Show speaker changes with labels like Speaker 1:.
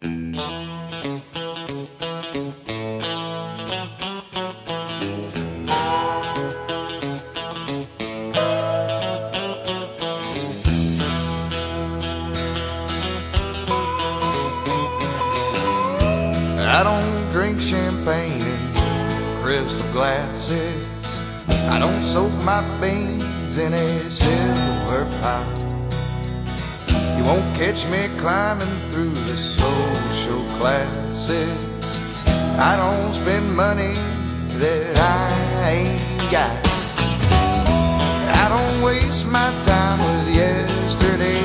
Speaker 1: I don't drink champagne in crystal glasses. I don't soak my beans in a silver pot. You won't catch me climbing through the social classes. I don't spend money that I ain't got. I don't waste my time with yesterday.